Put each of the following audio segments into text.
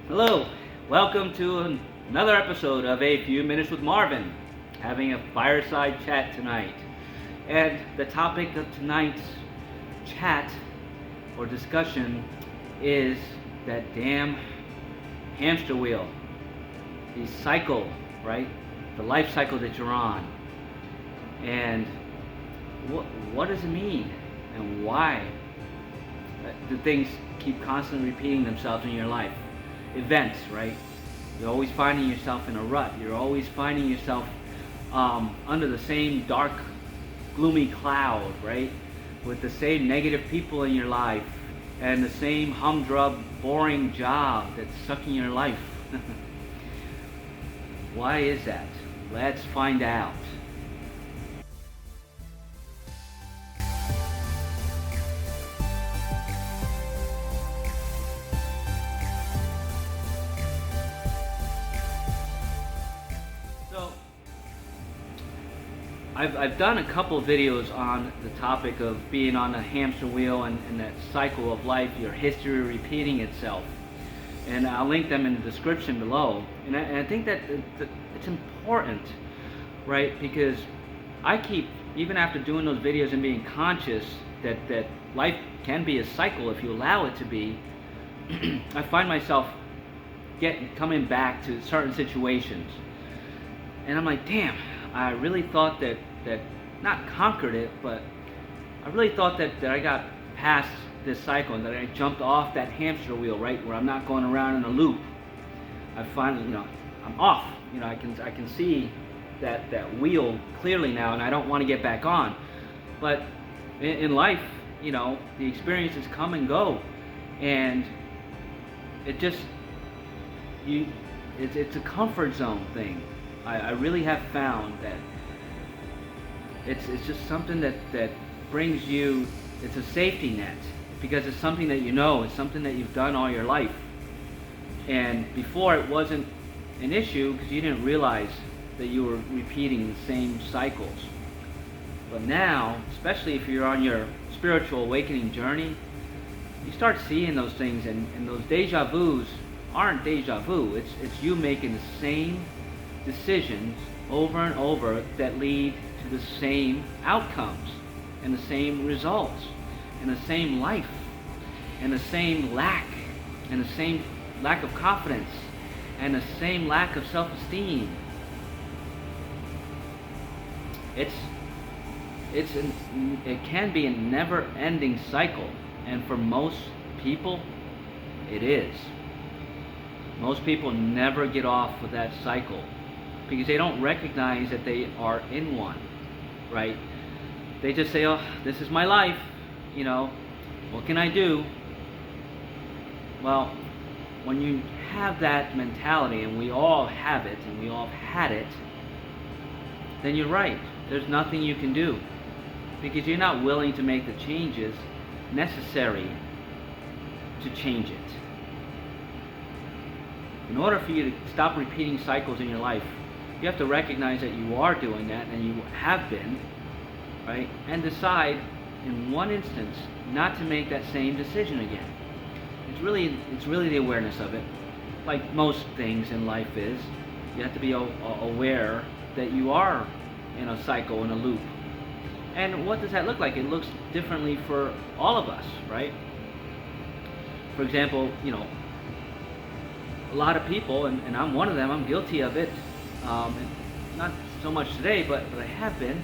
Hello, welcome to another episode of A Few Minutes with Marvin, having a fireside chat tonight. And the topic of tonight's chat or discussion is that damn hamster wheel, the cycle, right? The life cycle that you're on. And what does it mean? And why do things keep constantly repeating themselves in your life? Events, right? You're always finding yourself in a rut. You're always finding yourself under the same dark, gloomy cloud, right? With the same negative people in your life and the same humdrum, boring job that's sucking your life. Why is that? Let's find out. So, I've done a couple videos on the topic of being on the hamster wheel and that cycle of life, your history repeating itself. And I'll link them in the description below. And I think that it's important, right? Because I keep, even after doing those videos and being conscious that life can be a cycle if you allow it to be, I find myself coming back to certain situations. And I'm like, damn, I really thought that not conquered it, but I really thought that I got past this cycle and that I jumped off that hamster wheel, right, where I'm not going around in a loop. I finally, I'm off. I can see that wheel clearly now, and I don't want to get back on. But in life, the experiences come and go, and it just it's a comfort zone thing. I really have found that it's just something that brings you, it's a safety net, because it's something that it's something that you've done all your life. And before it wasn't an issue because you didn't realize that you were repeating the same cycles. But now, especially if you're on your spiritual awakening journey, you start seeing those things, and those deja vus aren't deja vu. It's you making the same decisions over and over that lead to the same outcomes and the same results and the same life and the same lack and the same lack of confidence and the same lack of self-esteem. It can be a never-ending cycle, and for most people it is. Most people never get off of that cycle because they don't recognize that they are in one, right? They just say, oh, this is my life, what can I do? Well, when you have that mentality, and we all have it, and we all have had it, then you're right. There's nothing you can do because you're not willing to make the changes necessary to change it. In order for you to stop repeating cycles in your life, you have to recognize that you are doing that, and you have been, right? And decide in one instance not to make that same decision again. It's really the awareness of it. Like most things in life is, you have to be aware that you are in a cycle, in a loop. And what does that look like? It looks differently for all of us, right? For example, a lot of people, and I'm one of them, I'm guilty of it. Not so much today, but I have been.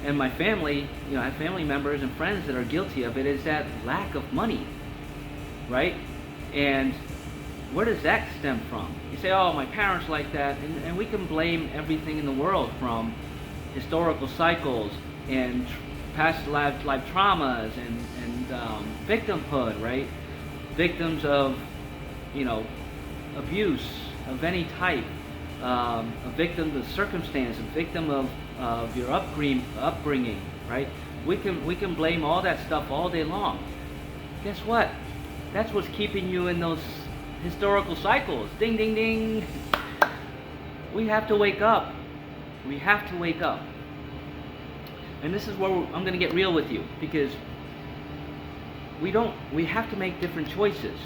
And my family, I have family members and friends that are guilty of it, is that lack of money, right? And where does that stem from? You say, oh, my parents like that, and we can blame everything in the world, from historical cycles and past life traumas and victimhood, right? Victims of, abuse of any type, a victim of circumstance, a victim of your upbringing, right? We can blame all that stuff all day long. Guess what? That's what's keeping you in those historical cycles. Ding, ding, ding. We have to wake up. We have to wake up. And this is where I'm going to get real with you, because we have to make different choices.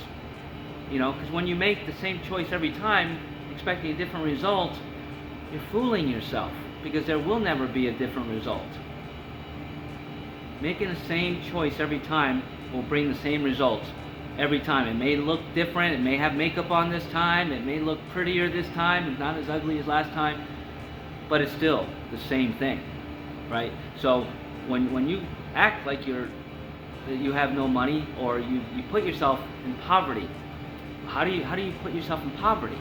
Because when you make the same choice every time, expecting a different result, you're fooling yourself, because there will never be a different result. Making the same choice every time will bring the same results every time. It may look different, it may have makeup on this time, it may look prettier this time, it's not as ugly as last time, but it's still the same thing, right? So when you act like you have no money, or you put yourself in poverty, how do you put yourself in poverty?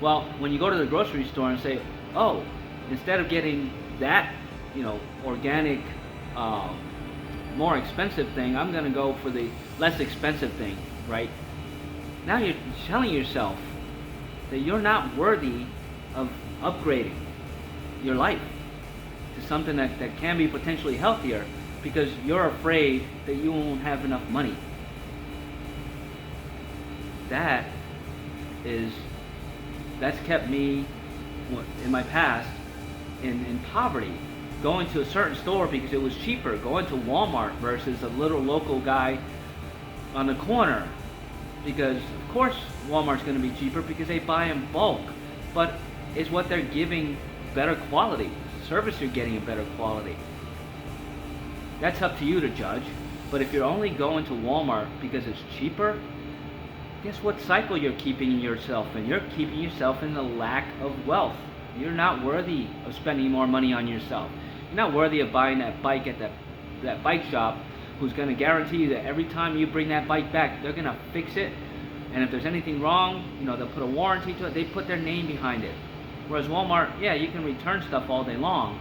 Well, when you go to the grocery store and say, oh, instead of getting that, organic, more expensive thing, I'm going to go for the less expensive thing, right? Now you're telling yourself that you're not worthy of upgrading your life to something that can be potentially healthier, because you're afraid that you won't have enough money. That's kept me in my past in poverty, going to a certain store because it was cheaper, going to Walmart versus a little local guy on the corner, because of course Walmart's going to be cheaper because they buy in bulk, but is what they're giving better quality? Service you're getting a better quality? That's up to you to judge. But if you're only going to Walmart because it's cheaper, guess what cycle you're keeping yourself in? You're keeping yourself in the lack of wealth. You're not worthy of spending more money on yourself. You're not worthy of buying that bike at that bike shop, who's going to guarantee you that every time you bring that bike back, they're going to fix it. And if there's anything wrong, they'll put a warranty to it. They put their name behind it. Whereas Walmart, yeah, you can return stuff all day long,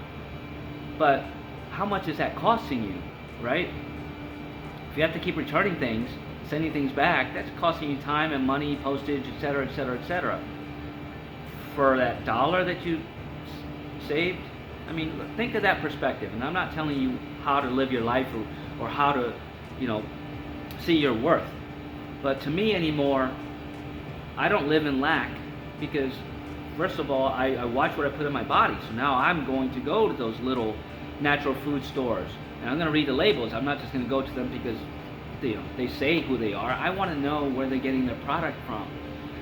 but how much is that costing you, right? If you have to keep returning things, sending things back, that's costing you time and money, postage, etc., etc., etc. For that dollar that you saved, think of that perspective. And I'm not telling you how to live your life or how to, see your worth. But to me anymore, I don't live in lack, because first of all, I watch what I put in my body. So now I'm going to go to those little natural food stores, and I'm going to read the labels. I'm not just going to go to them because they say who they are. I want to know where they're getting their product from.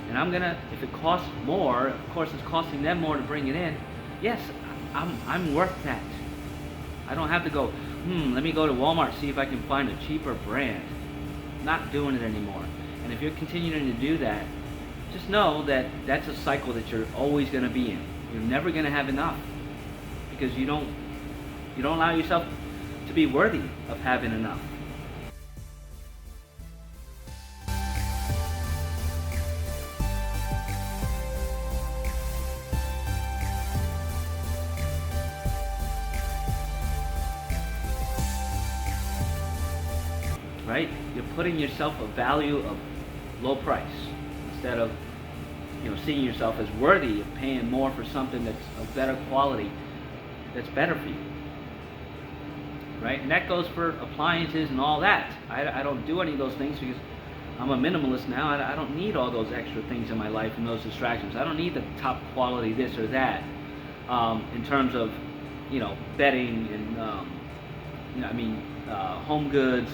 And I'm going to, if it costs more, of course it's costing them more to bring it in. Yes, I'm worth that. I don't have to go, let me go to Walmart, see if I can find a cheaper brand. Not doing it anymore. And if you're continuing to do that, just know that that's a cycle that you're always going to be in. You're never going to have enough, because you don't allow yourself to be worthy of having enough. Right? You're putting yourself a value of low price, instead of seeing yourself as worthy of paying more for something that's of better quality, that's better for you, right? And that goes for appliances and all that. I don't do any of those things because I'm a minimalist now. I don't need all those extra things in my life and those distractions. I don't need the top quality this or that, in terms of bedding and home goods.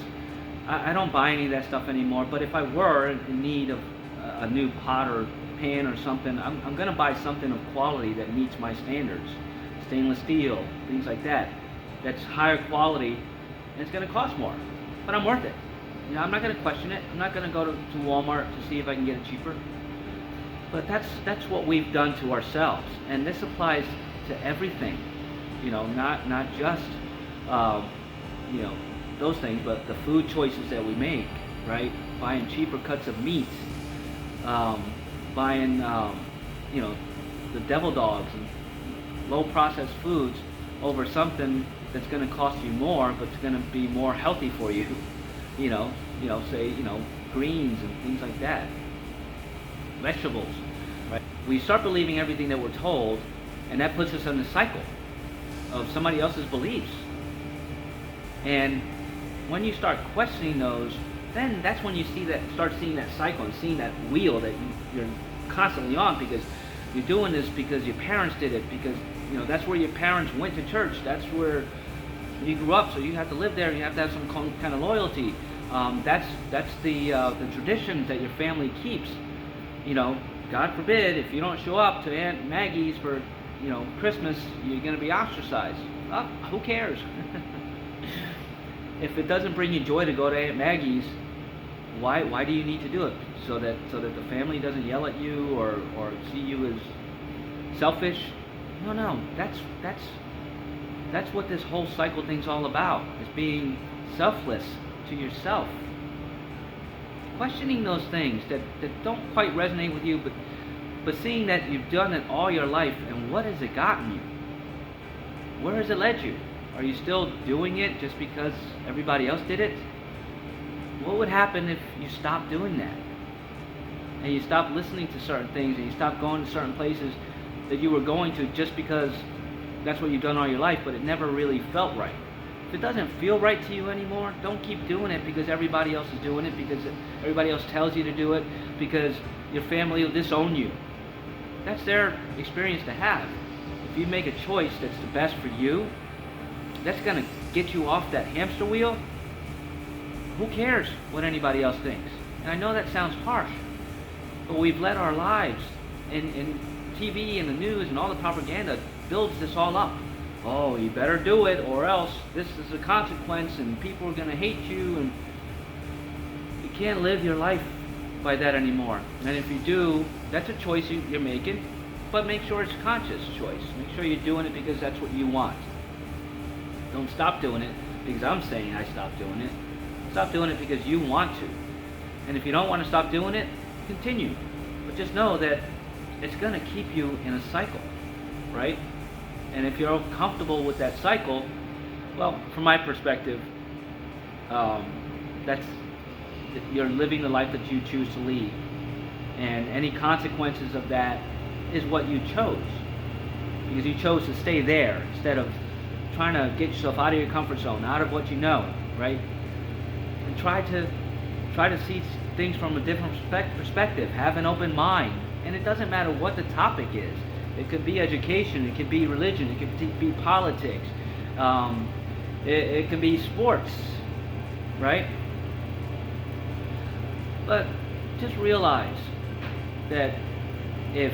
I don't buy any of that stuff anymore. But if I were in need of a new pot or pan or something, I'm going to buy something of quality that meets my standards. Stainless steel, things like that. That's higher quality, and it's going to cost more. But I'm worth it. I'm not going to question it. I'm not going to go to Walmart to see if I can get it cheaper. But that's what we've done to ourselves. And this applies to everything. Not just those things, but the food choices that we make, right? Buying cheaper cuts of meat, buying the devil dogs and low processed foods over something that's going to cost you more, but it's going to be more healthy for you. Say greens and things like that, vegetables, right? We start believing everything that we're told, and that puts us in the cycle of somebody else's beliefs. And when you start questioning those, then that's when you start seeing that cycle and seeing that wheel that you're constantly on, because you're doing this because your parents did it, because that's where your parents went to church, that's where you grew up, so you have to live there, you have to have some kind of loyalty. That's the traditions that your family keeps. God forbid, if you don't show up to Aunt Maggie's for, Christmas, you're going to be ostracized. Oh, who cares? If it doesn't bring you joy to go to Aunt Maggie's, why do you need to do it? So that the family doesn't yell at you or see you as selfish? No. That's what this whole cycle thing's all about. Is being selfless to yourself. Questioning those things that don't quite resonate with you, but seeing that you've done it all your life, and what has it gotten you? Where has it led you? Are you still doing it just because everybody else did it? What would happen if you stopped doing that? And you stopped listening to certain things, and you stopped going to certain places that you were going to just because that's what you've done all your life, but it never really felt right. If it doesn't feel right to you anymore, don't keep doing it because everybody else is doing it, because everybody else tells you to do it, because your family will disown you. That's their experience to have. If you make a choice that's the best for you, that's going to get you off that hamster wheel. Who cares what anybody else thinks? And I know that sounds harsh, but we've let our lives, and TV and the news and all the propaganda builds this all up. Oh, you better do it or else this is a consequence and people are going to hate you, and you can't live your life by that anymore. And if you do, that's a choice you're making, but make sure it's a conscious choice. Make sure you're doing it because that's what you want. Don't stop doing it because I'm saying I stopped doing it. Stop doing it because you want to. And if you don't want to stop doing it, continue. But just know that it's going to keep you in a cycle, right? And if you're comfortable with that cycle, well, from my perspective, you're living the life that you choose to lead. And any consequences of that is what you chose. Because you chose to stay there instead of trying to get yourself out of your comfort zone, out of what you know, right? And try to see things from a different perspective. Have an open mind. And it doesn't matter what the topic is. It could be education, it could be religion, it could be politics, it could be sports, right? But just realize that if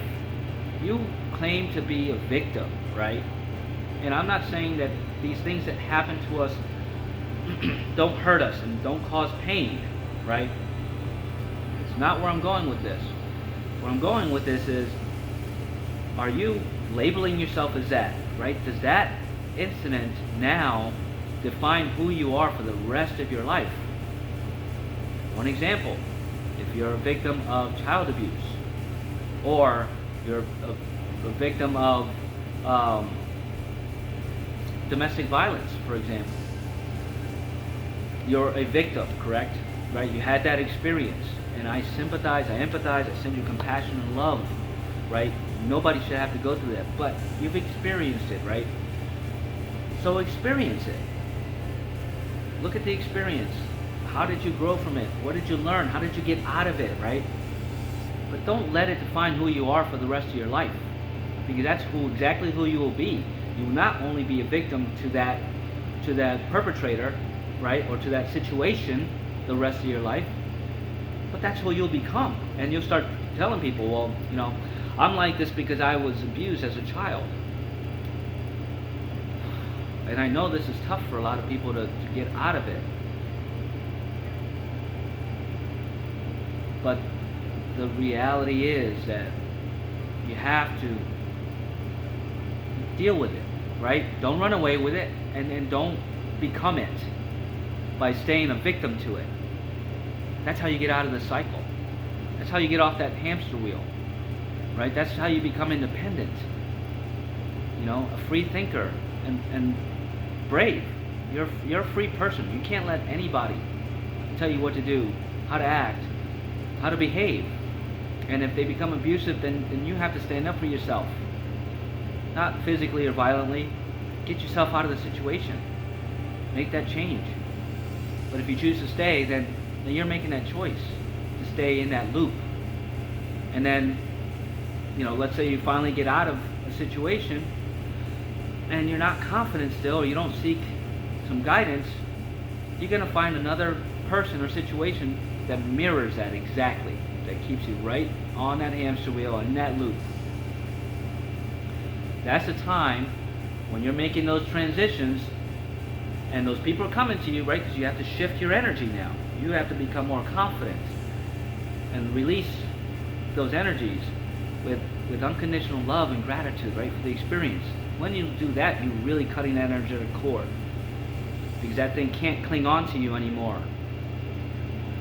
you claim to be a victim, right? And I'm not saying that these things that happen to us don't hurt us and don't cause pain, right? It's not where I'm going with this. Where I'm going with this is, are you labeling yourself as that, right? Does that incident now define who you are for the rest of your life? One example, if you're a victim of child abuse, or you're a victim of domestic violence, for example. You're a victim, correct? Right? You had that experience, and I sympathize, I empathize, I send you compassion and love, right? Nobody should have to go through that, but you've experienced it, right? So experience it. Look at the experience. How did you grow from it? What did you learn? How did you get out of it, right? But don't let it define who you are for the rest of your life, because that's exactly who you will be. You will not only be a victim to that perpetrator, right, or to that situation the rest of your life, but that's who you'll become. And you'll start telling people, well, I'm like this because I was abused as a child. And I know this is tough for a lot of people to get out of it. But the reality is that you have to deal with it, right? Don't run away with it, and don't become it by staying a victim to it. That's how you get out of the cycle. That's how you get off that hamster wheel, right? That's how you become independent, a free thinker and brave. You're a free person. You can't let anybody tell you what to do, how to act, how to behave. And if they become abusive, then you have to stand up for yourself. Not physically or violently. Get yourself out of the situation. Make that change. But if you choose to stay, then you're making that choice to stay in that loop. And then, let's say you finally get out of a situation and you're not confident still, or you don't seek some guidance, you're going to find another person or situation that mirrors that exactly. that keeps you right on that hamster wheel, in that loop. That's the time when you're making those transitions and those people are coming to you, right? Because you have to shift your energy now. You have to become more confident and release those energies with unconditional love and gratitude, right, for the experience. When you do that, you're really cutting that energy to the core, because that thing can't cling on to you anymore.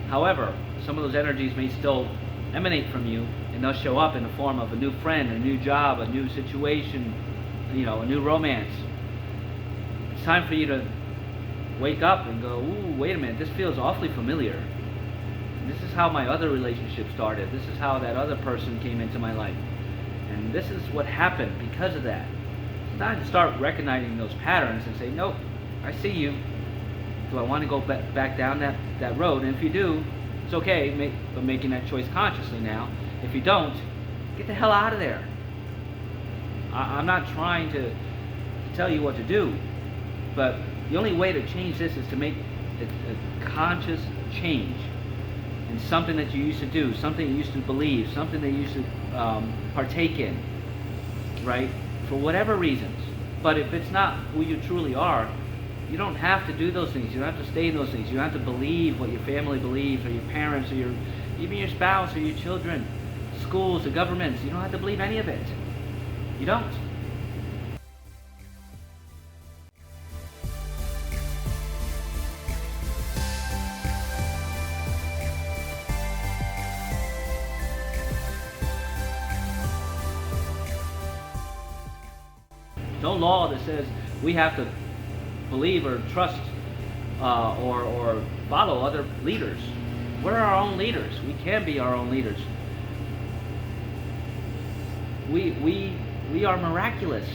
However, some of those energies may still emanate from you, and they'll show up in the form of a new friend, a new job, a new situation, a new romance. It's time for you to wake up and go, ooh, wait a minute, this feels awfully familiar. This is how my other relationship started. This is how that other person came into my life. And this is what happened because of that. It's time to start recognizing those patterns and say, nope, I see you. Do I want to go back down that road? And if you do, it's okay, but making that choice consciously now. If you don't, get the hell out of there. I'm not trying to tell you what to do, but the only way to change this is to make a conscious change in something that you used to do, something you used to believe, something that you used to partake in, right? For whatever reasons. But if it's not who you truly are, you don't have to do those things. You don't have to stay in those things. You don't have to believe what your family believes, or your parents, or even your spouse, or your children, schools, the governments. You don't have to believe any of it. You don't. No law that says we have to believe or trust or follow other leaders. We're our own leaders. We can be our own leaders. We are miraculous.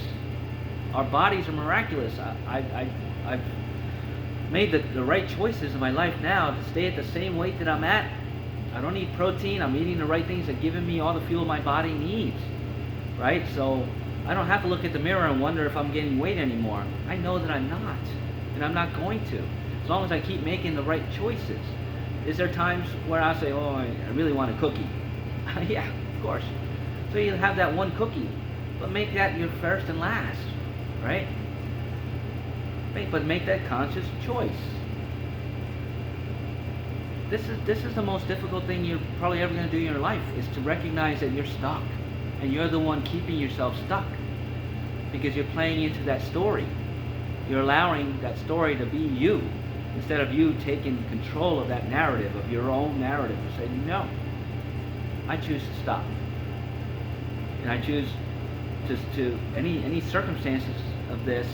Our bodies are miraculous. I've made the right choices in my life now to stay at the same weight that I'm at. I don't need protein. I'm eating the right things that are giving me all the fuel my body needs. Right? So I don't have to look at the mirror and wonder if I'm gaining weight anymore. I know that I'm not, and I'm not going to, as long as I keep making the right choices. Is there times where I say, oh, I really want a cookie? Yeah, of course. So you have that one cookie, but make that your first and last, right? But make that conscious choice. This is the most difficult thing you're probably ever going to do in your life, is to recognize that you're stuck. And you're the one keeping yourself stuck, because you're playing into that story. You're allowing that story to be you, instead of you taking control of that narrative, of your own narrative, and say, no, I choose to stop. And I choose to any circumstances of this,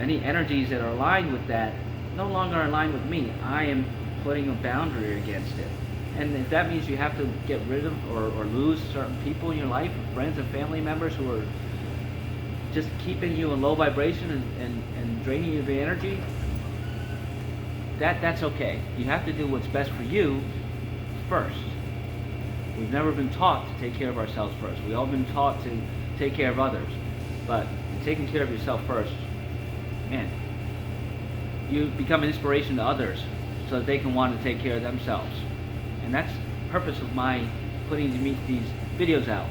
any energies that are aligned with that, no longer aligned with me. I am putting a boundary against it. And if that means you have to get rid of or lose certain people in your life, friends and family members who are just keeping you in low vibration and draining you of your energy, that's okay. You have to do what's best for you first. We've never been taught to take care of ourselves first. We've all been taught to take care of others. But taking care of yourself first, man, you become an inspiration to others so that they can want to take care of themselves. And that's the purpose of my putting these videos out,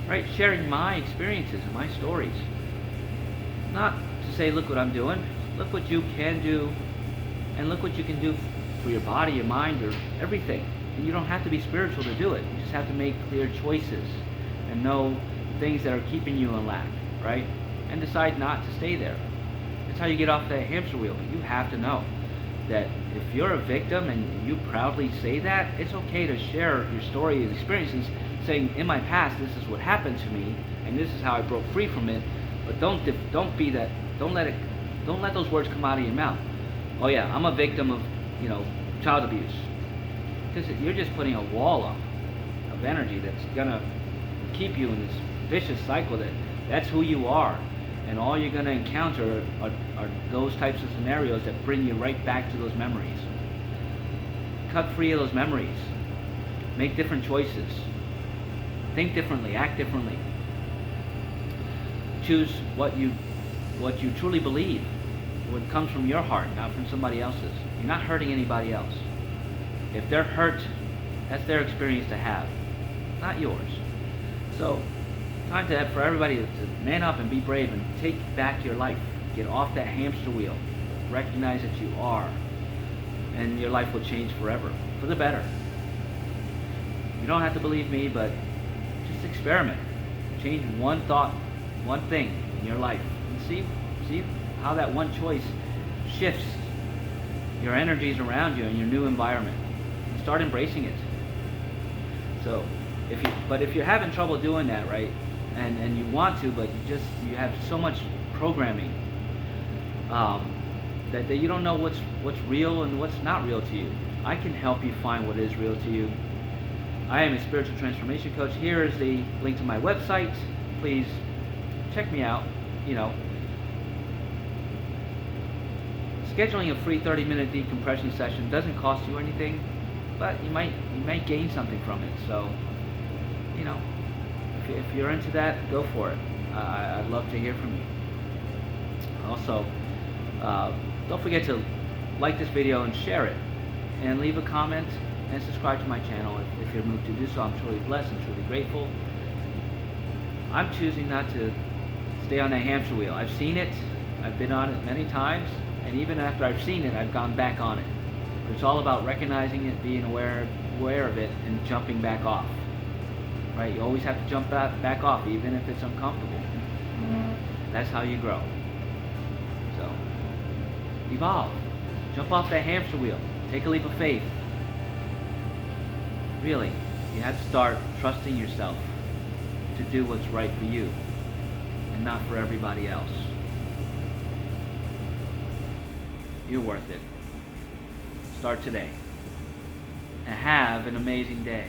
right? Sharing my experiences and my stories. Not to say, look what I'm doing. Look what you can do, and look what you can do for your body, your mind, or everything. And you don't have to be spiritual to do it. You just have to make clear choices and know things that are keeping you in lack, right? And decide not to stay there. That's how you get off that hamster wheel. But you have to know that if you're a victim and you proudly say that, it's okay to share your story and experiences, saying, in my past, this is what happened to me, and this is how I broke free from it. But don't be that. Don't let those words come out of your mouth. Oh yeah, I'm a victim of child abuse, because you're just putting a wall up of energy that's gonna keep you in this vicious cycle. That's who you are. And all you're going to encounter are those types of scenarios that bring you right back to those memories. Cut free of those memories. Make different choices. Think differently. Act differently. Choose what you truly believe. What comes from your heart, not from somebody else's. You're not hurting anybody else. If they're hurt That's their experience to have, not yours. So, time for everybody to man up and be brave and take back your life. Get off that hamster wheel. Recognize that you are, and your life will change forever, for the better. You don't have to believe me, but just experiment. Change one thought, one thing in your life, and see how that one choice shifts your energies around you in your new environment. And start embracing it. So, if you're having trouble doing that, right, and you want to, but you have so much programming that you don't know what's real and what's not real to you, I can help you find what is real to you. I am a spiritual transformation coach. Here is the link to my website. Please check me out. Scheduling a free 30-minute decompression session doesn't cost you anything, but you might gain something from it. So, if you're into that, go for it. I'd love to hear from you. Also, don't forget to like this video and share it, and leave a comment and subscribe to my channel if you're moved to do so. I'm truly blessed and truly grateful. I'm choosing not to stay on that hamster wheel. I've seen it. I've been on it many times, and even after I've seen it, I've gone back on it. It's all about recognizing it, being aware of it, and jumping back off. Right? You always have to jump back off, even if it's uncomfortable. That's how you grow. So, evolve. Jump off that hamster wheel. Take a leap of faith. Really, you have to start trusting yourself to do what's right for you and not for everybody else. You're worth it. Start today. And have an amazing day.